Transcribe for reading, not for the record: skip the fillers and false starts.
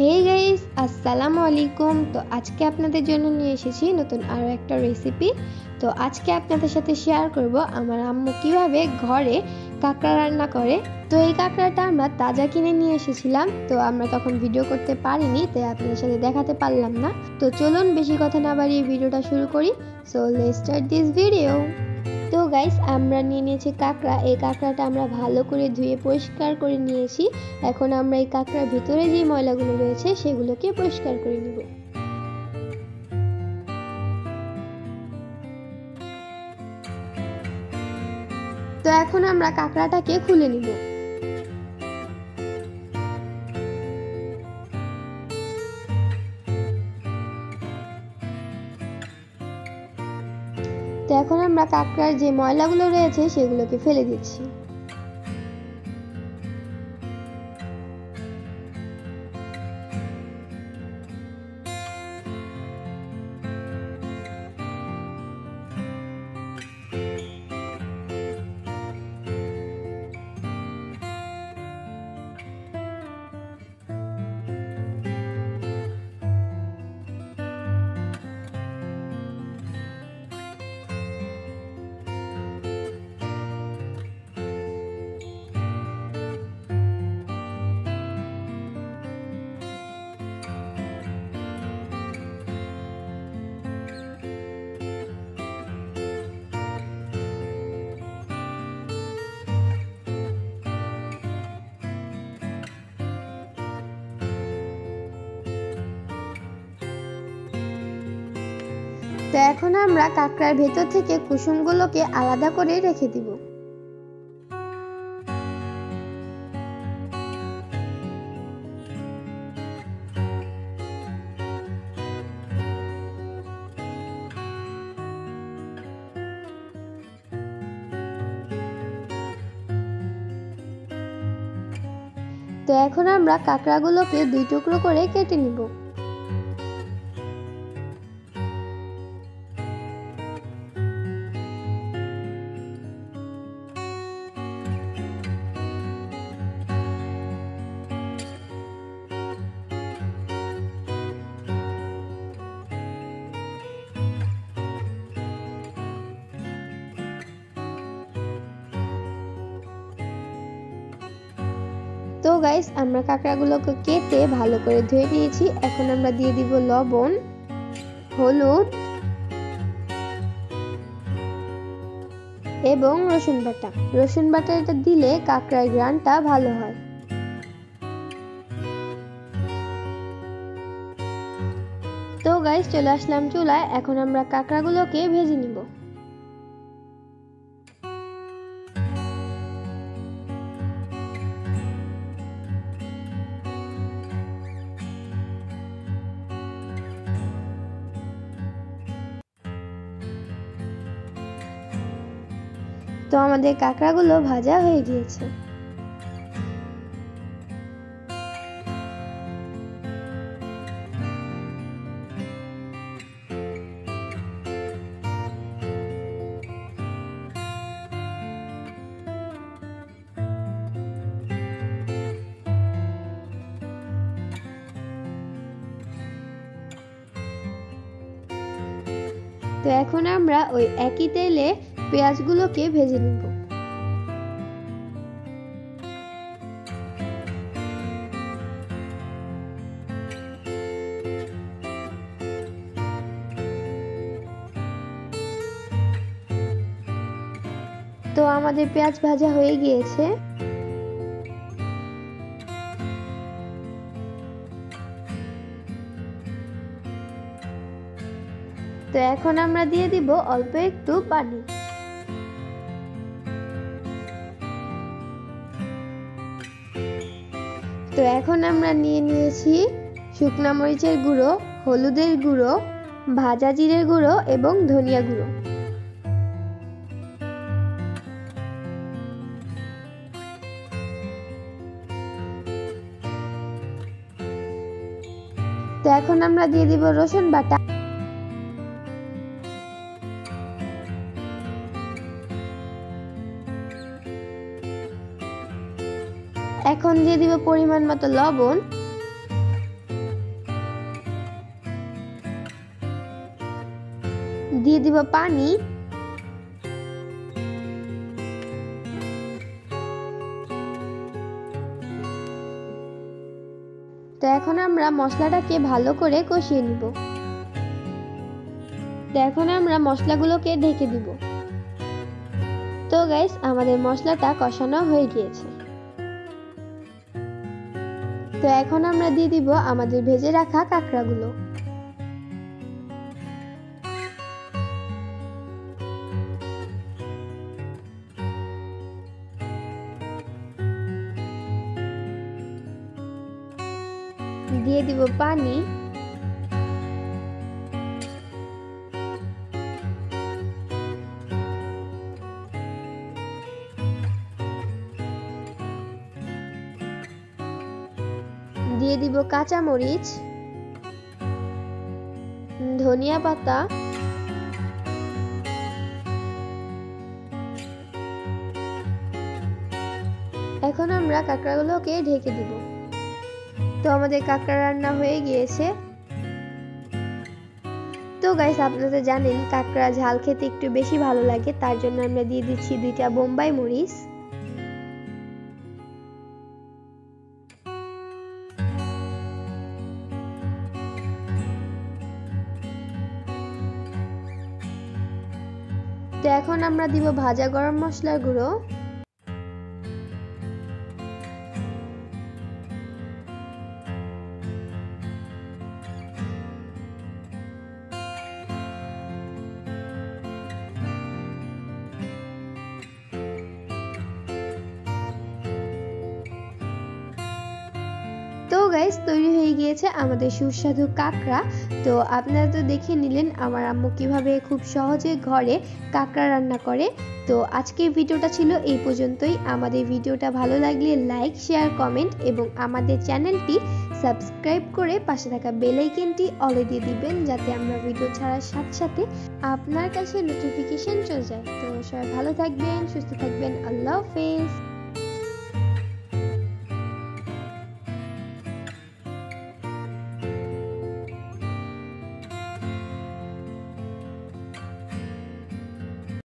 Hey guys, আসসালামু আলাইকুম। তো আজকে আপনাদের জন্য নিয়ে এসেছি নতুন আরও একটা রেসিপি। তো আজকে আপনাদের সাথে শেয়ার করব আমার আম্মু কিভাবে ঘরে কাঁকড়া রান্না করে। তো এই কাঁকড়াটা আমরা তাজা কিনে নিয়ে এসেছিলাম, তো আমরা তখন ভিডিও করতে পারিনি, তাই আপনাদের সাথে দেখাতে পারলাম না। তো চলুন বেশি কথা না বাড়িয়ে ভিডিওটা শুরু করি। So let's start this video. তো গাইস, আমরা নিয়ে নিয়েছি কাঁকড়া। এই কাঁকড়াটা আমরা ভালো করে ধুয়ে পরিষ্কার করে নিয়েছি। এখন আমরা এই কাঁকড়ার ভিতরে যে ময়লাগুলো রয়েছে সেগুলোকে পরিষ্কার করে নিব। তো এখন আমরা কাঁকড়াটাকে খুলে নিব। তো এখন আমরা কাঁকড়ার যে ময়লাগুলো রয়েছে সেগুলোকে ফেলে দিচ্ছি। তো এখন আমরা কাঁকড়ার ভেতর থেকে কুসুমগুলোকে আলাদা করে রেখে দিব। তো এখন আমরা কাঁকড়াগুলোকে 2 টুকরো করে কেটে নিব। তো গাইস, আমরা কাঁকড়াগুলোকে কেটে ভালো করে ধুয়ে নিয়েছি। এখন আমরা দিয়ে দিব লবণ, হলুদ এবং রসুন বাটা। রসুন বাটাটা দিলে কাঁকড়ার ঘ্রাণটা ভালো হয়। তো গাইস, চলে আসলাম চুলায়। এখন আমরা কাঁকড়াগুলোকে ভেজে নিব। তো আমাদের কাঁকড়াগুলো ভাজা হয়ে গিয়েছে। তো এখন আমরা ওই একই তেলে পেঁয়াজগুলোকে ভেজে নিব। তো আমাদের পেঁয়াজ ভাজা হয়ে গিয়েছে। তো এখন আমরা দিয়ে দিব অল্প একটু পানি। তো এখন আমরা নিয়ে নিয়েছি শুকনা মরিচের গুঁড়ো, হলুদের গুঁড়ো, ভাজা জিরের গুঁড়ো এবং ধনিয়া গুঁড়ো। তো এখন আমরা দিয়ে দিব রসুন বাটা। এখন দিয়ে দিব পরিমাণ মতো লবণ। দিয়ে দিব পানি। তো এখন আমরা মশলাটাকে ভালো করে কষিয়ে নিব। তো এখন আমরা মশলাগুলোকে ঢেকে দিব। তো গাইস, আমাদের মশলাটা কষানো হয়ে গিয়েছে। তো এখন আমরা দিয়ে দিব আমাদের ভেজে রাখা কাঁকড়াগুলো। দিয়ে দিব পানি। দিয়ে দিব কাঁচা মরিচ, ধনিয়া পাতা, এখন আমরা কাঁকড়াগুলোকে ঢেকে দিব। তো আমাদের কাঁকড়া রান্না হয়ে গিয়েছে। তো গাইস, আপনারা জানেন কাঁকড়া ঝাল খেতে একটু বেশি ভালো লাগে, তার জন্য আমরা দিয়ে দিচ্ছি 2টা বোম্বাই মরিচ। তো এখন আমরা দিব ভাজা গরম মশলার গুঁড়ো। তো গাইস, তৈরি হয়ে গিয়েছে আমাদের সুস্বাদু কাঁকড়া। তো আপনারা তো দেখে নিলেন আমার আম্মু কিভাবে খুব সহজে ঘরে কাঁকড়া রান্না করে। তো আজকের ভিডিওটা ছিল এই পর্যন্তই। আমাদের ভিডিওটা ভালো লাগলে লাইক, শেয়ার, কমেন্ট এবং আমাদের চ্যানেলটি সাবস্ক্রাইব করে পাশে থাকা বেল আইকনটি অলে দিয়ে দিবেন, যাতে আমরা ভিডিও ছাড়ার সাথে সাথে আপনার কাছে নোটিফিকেশন চলে যায়। তো সবাই ভালো থাকবেন, সুস্থ থাকবেন। আল্লাহ হাফেজ।